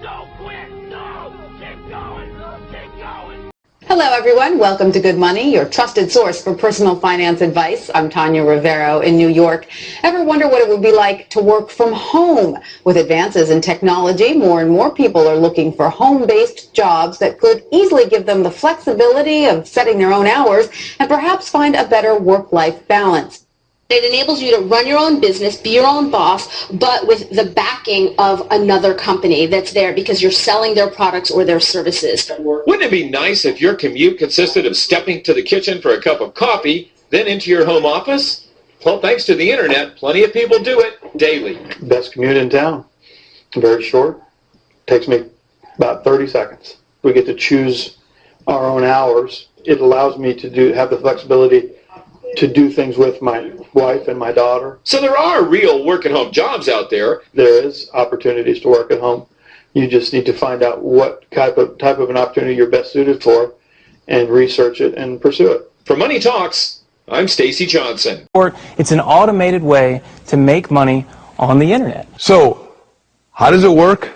Don't quit! No! Keep going! Keep going! Hello, everyone. Welcome to Good Money, your trusted source for personal finance advice. I'm Tanya Rivero in New York. Ever wonder what it would be like to work from home? With advances in technology, more and more people are looking for home-based jobs that could easily give them the flexibility of setting their own hours and perhaps find a better work-life balance. It enables you to run your own business, be your own boss, but with the backing of another company that's there because you're selling their products or their services. Wouldn't it be nice if your commute consisted of stepping to the kitchen for a cup of coffee, then into your home office? Well, thanks to the internet, plenty of people do it daily. Best commute in town. Very short. Takes me about 30 seconds. We get to choose our own hours. It allows me to have the flexibility to do things with my wife and my daughter. So there are real work-at-home jobs out there. There is opportunities to work at home. You just need to find out what type of an opportunity you're best suited for and research it and pursue it. For Money Talks, I'm Stacy Johnson. It's an automated way to make money on the internet. So, how does it work?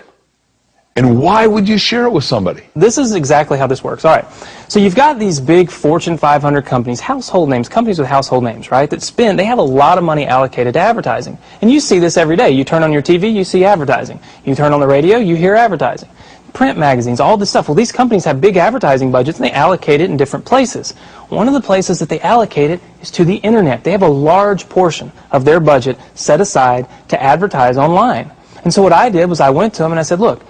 And why would you share it with somebody? This is exactly how this works. All right. So you've got these big Fortune 500 companies, household names, companies with household names, right, they have a lot of money allocated to advertising. And you see this every day. You turn on your TV, you see advertising. You turn on the radio, you hear advertising. Print magazines, all this stuff. Well, these companies have big advertising budgets and they allocate it in different places. One of the places that they allocate it is to the internet. They have a large portion of their budget set aside to advertise online. And so what I did was I went to them and I said, look,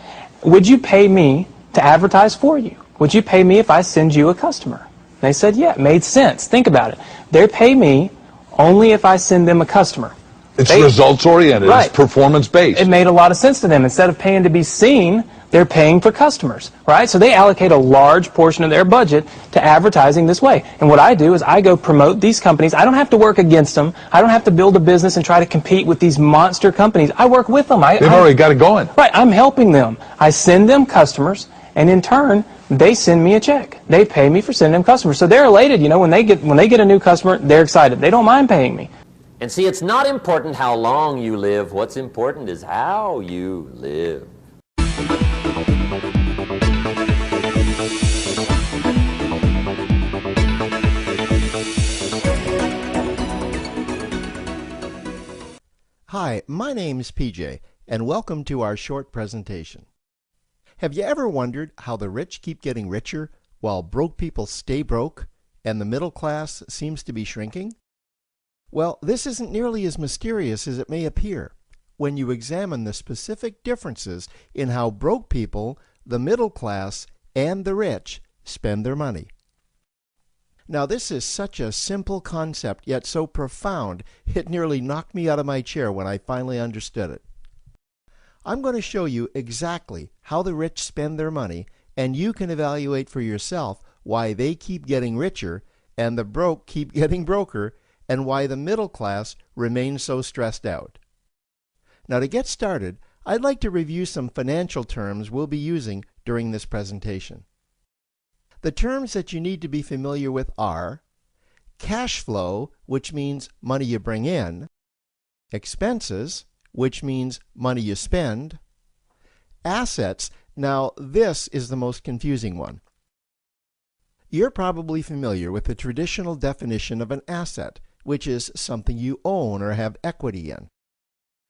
would you pay me to advertise for you? Would you pay me if I send you a customer? They said, yeah, it made sense. Think about it. They pay me only if I send them a customer. It's results-oriented. Right. It's performance-based. It made a lot of sense to them. Instead of paying to be seen, they're paying for customers, right? So they allocate a large portion of their budget to advertising this way. And what I do is I go promote these companies. I don't have to work against them. I don't have to build a business and try to compete with these monster companies. I work with them. They've already got it going. Right. I'm helping them. I send them customers, and in turn, they send me a check. They pay me for sending them customers. So they're elated. You know, when they get a new customer, they're excited. They don't mind paying me. And see, it's not important how long you live. What's important is how you live. Hi, my name's PJ, and welcome to our short presentation. Have you ever wondered how the rich keep getting richer while broke people stay broke and the middle class seems to be shrinking? Well, this isn't nearly as mysterious as it may appear when you examine the specific differences in how broke people, the middle class, and the rich spend their money. Now, this is such a simple concept, yet so profound, it nearly knocked me out of my chair when I finally understood it. I'm going to show you exactly how the rich spend their money, and you can evaluate for yourself why they keep getting richer and the broke keep getting broker, and why the middle class remains so stressed out. Now, to get started, I'd like to review some financial terms we'll be using during this presentation. The terms that you need to be familiar with are cash flow, which means money you bring in, expenses, which means money you spend, assets. Now, this is the most confusing one. You're probably familiar with the traditional definition of an asset, which is something you own or have equity in.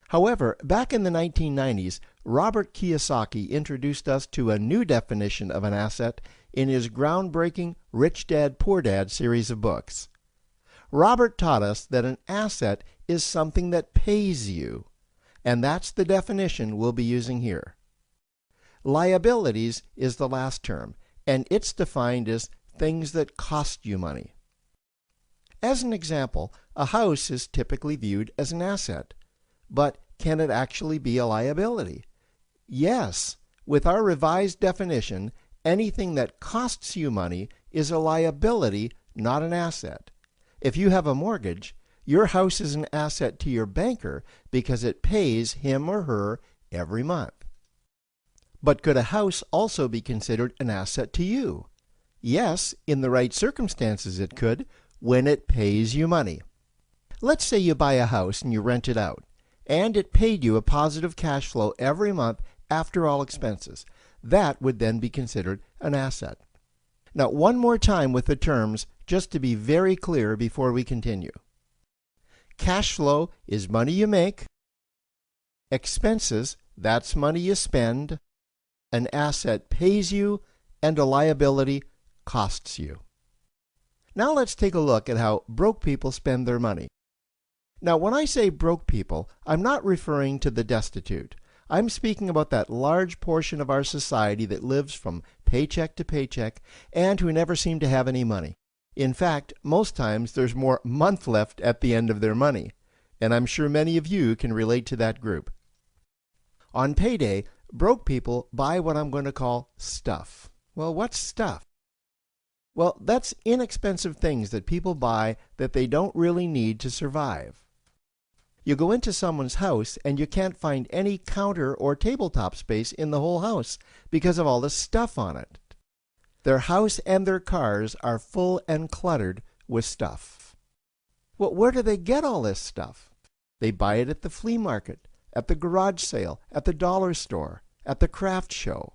However, back in the 1990s, Robert Kiyosaki introduced us to a new definition of an asset in his groundbreaking Rich Dad, Poor Dad series of books. Robert taught us that an asset is something that pays you, and that's the definition we'll be using here. Liabilities is the last term, and it's defined as things that cost you money. As an example, a house is typically viewed as an asset, but can it actually be a liability? Yes. With our revised definition, anything that costs you money is a liability, not an asset. If you have a mortgage, your house is an asset to your banker because it pays him or her every month. But could a house also be considered an asset to you? Yes, in the right circumstances it could, when it pays you money. Let's say you buy a house and you rent it out, and it paid you a positive cash flow every month after all expenses. That would then be considered an asset. Now, one more time with the terms, just to be very clear before we continue. Cash flow is money you make. Expenses, that's money you spend. An asset pays you, and a liability costs you. Now let's take a look at how broke people spend their money. Now, when I say broke people, I'm not referring to the destitute. I'm speaking about that large portion of our society that lives from paycheck to paycheck and who never seem to have any money. In fact, most times there's more month left at the end of their money, and I'm sure many of you can relate to that group. On payday, broke people buy what I'm going to call stuff. Well, what's stuff? Well, that's inexpensive things that people buy that they don't really need to survive. You go into someone's house and you can't find any counter or tabletop space in the whole house because of all the stuff on it. Their house and their cars are full and cluttered with stuff. Well, where do they get all this stuff? They buy it at the flea market, at the garage sale, at the dollar store, at the craft show.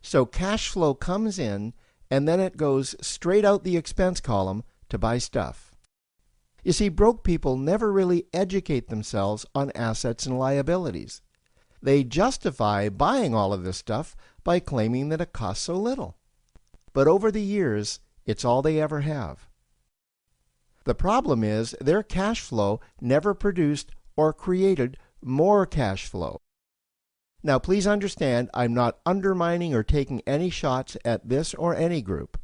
So cash flow comes in and then it goes straight out the expense column to buy stuff. You see, broke people never really educate themselves on assets and liabilities. They justify buying all of this stuff by claiming that it costs so little. But over the years, it's all they ever have. The problem is their cash flow never produced or created more cash flow. Now, please understand, I'm not undermining or taking any shots at this or any group.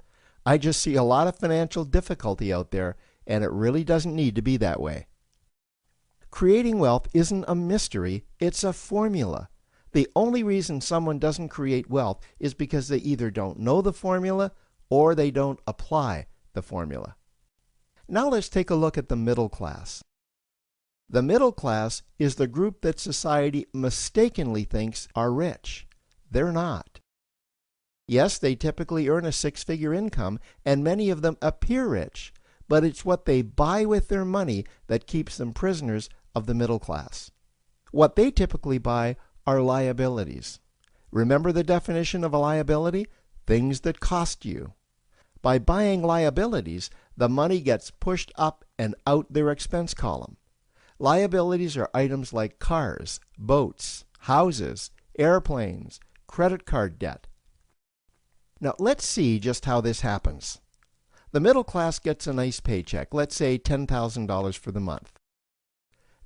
I just see a lot of financial difficulty out there, and it really doesn't need to be that way. Creating wealth isn't a mystery, it's a formula. The only reason someone doesn't create wealth is because they either don't know the formula or they don't apply the formula. Now let's take a look at the middle class. The middle class is the group that society mistakenly thinks are rich. They're not. Yes, they typically earn a six-figure income, and many of them appear rich, but it's what they buy with their money that keeps them prisoners of the middle class. What they typically buy are liabilities. Remember the definition of a liability? Things that cost you. By buying liabilities, the money gets pushed up and out their expense column. Liabilities are items like cars, boats, houses, airplanes, credit card debt. Now let's see just how this happens. The middle class gets a nice paycheck, let's say $10,000 for the month.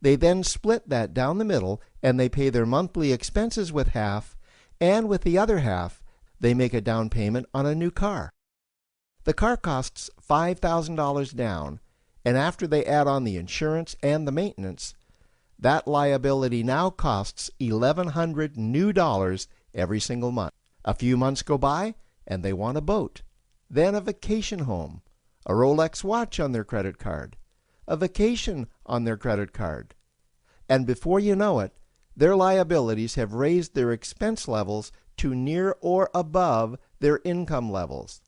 They then split that down the middle and they pay their monthly expenses with half, and with the other half, they make a down payment on a new car. The car costs $5,000 down, and after they add on the insurance and the maintenance, that liability now costs $1,100 new dollars every single month. A few months go by, and they want a boat, then a vacation home, a Rolex watch on their credit card, a vacation on their credit card. And before you know it, their liabilities have raised their expense levels to near or above their income levels.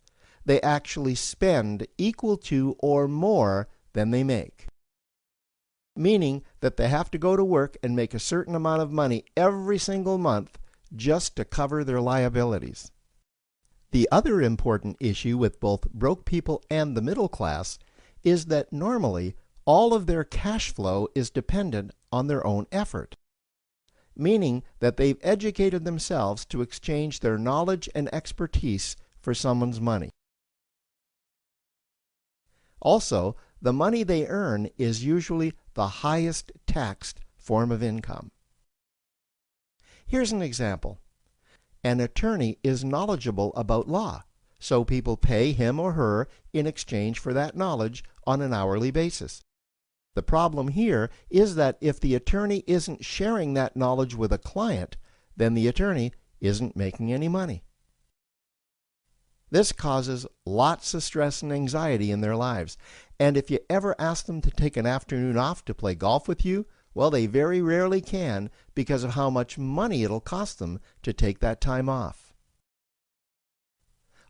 They actually spend equal to or more than they make. Meaning that they have to go to work and make a certain amount of money every single month just to cover their liabilities. The other important issue with both broke people and the middle class is that normally all of their cash flow is dependent on their own effort, meaning that they've educated themselves to exchange their knowledge and expertise for someone's money. Also, the money they earn is usually the highest taxed form of income. Here's an example. An attorney is knowledgeable about law, so people pay him or her in exchange for that knowledge on an hourly basis. The problem here is that if the attorney isn't sharing that knowledge with a client, then the attorney isn't making any money. This causes lots of stress and anxiety in their lives, and if you ever ask them to take an afternoon off to play golf with you, well, they very rarely can because of how much money it'll cost them to take that time off.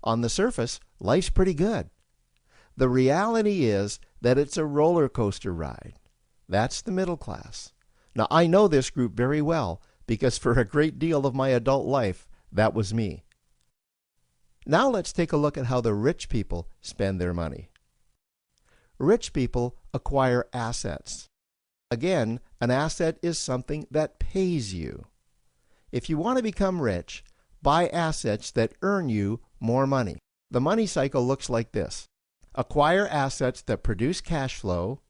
On the surface, life's pretty good. The reality is that it's a roller coaster ride. That's the middle class. Now, I know this group very well because for a great deal of my adult life, that was me. Now let's take a look at how the rich people spend their money. Rich people acquire assets. Again, an asset is something that pays you. If you want to become rich, buy assets that earn you more money. The money cycle looks like this. Acquire assets that produce cash flow,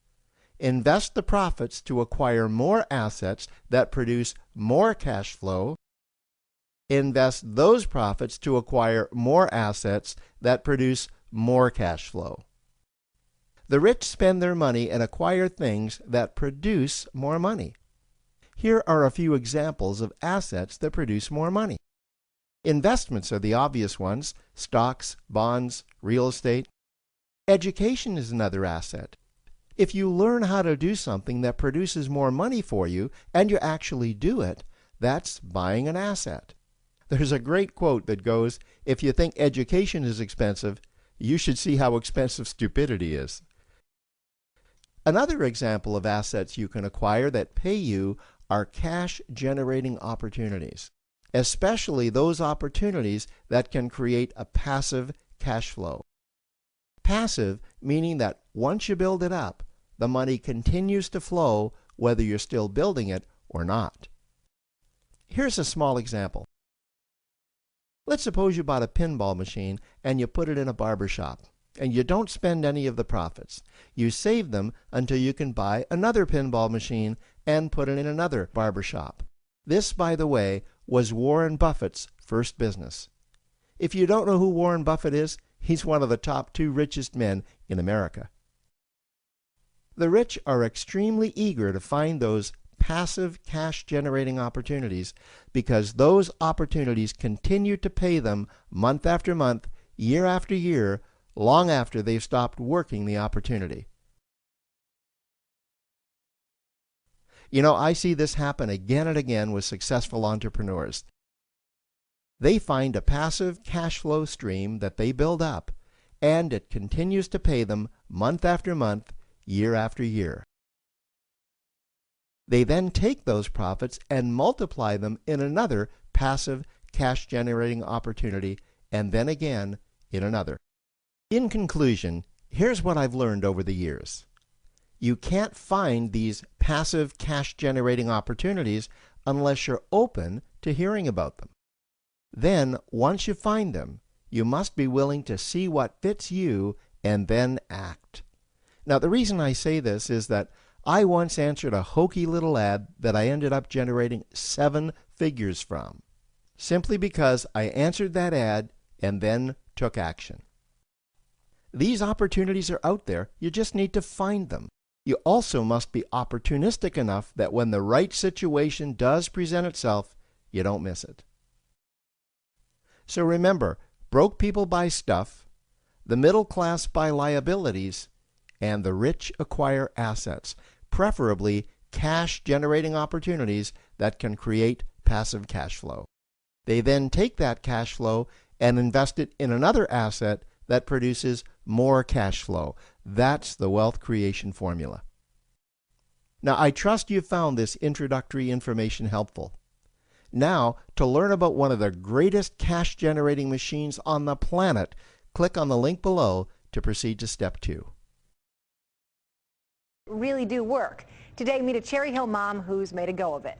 invest the profits to acquire more assets that produce more cash flow, invest those profits to acquire more assets that produce more cash flow. The rich spend their money and acquire things that produce more money. Here are a few examples of assets that produce more money. Investments are the obvious ones: stocks, bonds, real estate. Education is another asset. If you learn how to do something that produces more money for you and you actually do it, that's buying an asset. There's a great quote that goes, "If you think education is expensive, you should see how expensive stupidity is." Another example of assets you can acquire that pay you are cash-generating opportunities, especially those opportunities that can create a passive cash flow. Passive meaning that once you build it up, the money continues to flow whether you're still building it or not. Here's a small example. Let's suppose you bought a pinball machine and you put it in a barber shop, and you don't spend any of the profits. You save them until you can buy another pinball machine and put it in another barber shop. This, by the way, was Warren Buffett's first business. If you don't know who Warren Buffett is, he's one of the top 2 richest men in America. The rich are extremely eager to find those passive cash-generating opportunities because those opportunities continue to pay them month after month, year after year, long after they've stopped working the opportunity. You know, I see this happen again and again with successful entrepreneurs. They find a passive cash flow stream that they build up, and it continues to pay them month after month, year after year. They then take those profits and multiply them in another passive cash-generating opportunity, and then again in another. In conclusion, here's what I've learned over the years. You can't find these passive cash-generating opportunities unless you're open to hearing about them. Then, once you find them, you must be willing to see what fits you and then act. Now, the reason I say this is that I once answered a hokey little ad that I ended up generating 7 figures from, simply because I answered that ad and then took action. These opportunities are out there, you just need to find them. You also must be opportunistic enough that when the right situation does present itself, you don't miss it. So remember, broke people buy stuff, the middle class buy liabilities, and the rich acquire assets, preferably cash-generating opportunities that can create passive cash flow. They then take that cash flow and invest it in another asset that produces more cash flow. That's the wealth creation formula. Now, I trust you found this introductory information helpful. Now, to learn about one of the greatest cash-generating machines on the planet, click on the link below to proceed to step 2. Really do work. Today, meet a Cherry Hill mom who's made a go of it.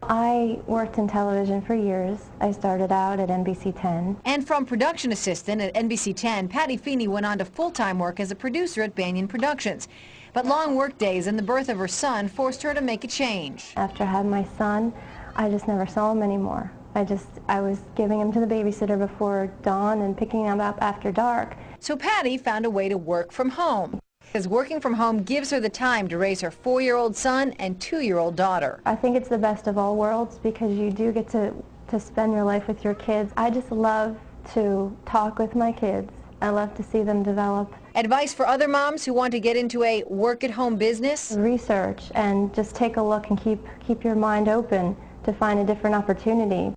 I worked in television for years. I started out at NBC 10. And from production assistant at NBC 10, Patty Feeney went on to full-time work as a producer at Banyan Productions. But long work days and the birth of her son forced her to make a change. After I had my son, I just never saw him anymore. I was giving him to the babysitter before dawn and picking him up after dark. So Patty found a way to work from home, because working from home gives her the time to raise her 4-year-old son and 2-year-old daughter. I think it's the best of all worlds because you do get to spend your life with your kids. I just love to talk with my kids. I love to see them develop. Advice for other moms who want to get into a work-at-home business? Research and just take a look and keep your mind open to find a different opportunity.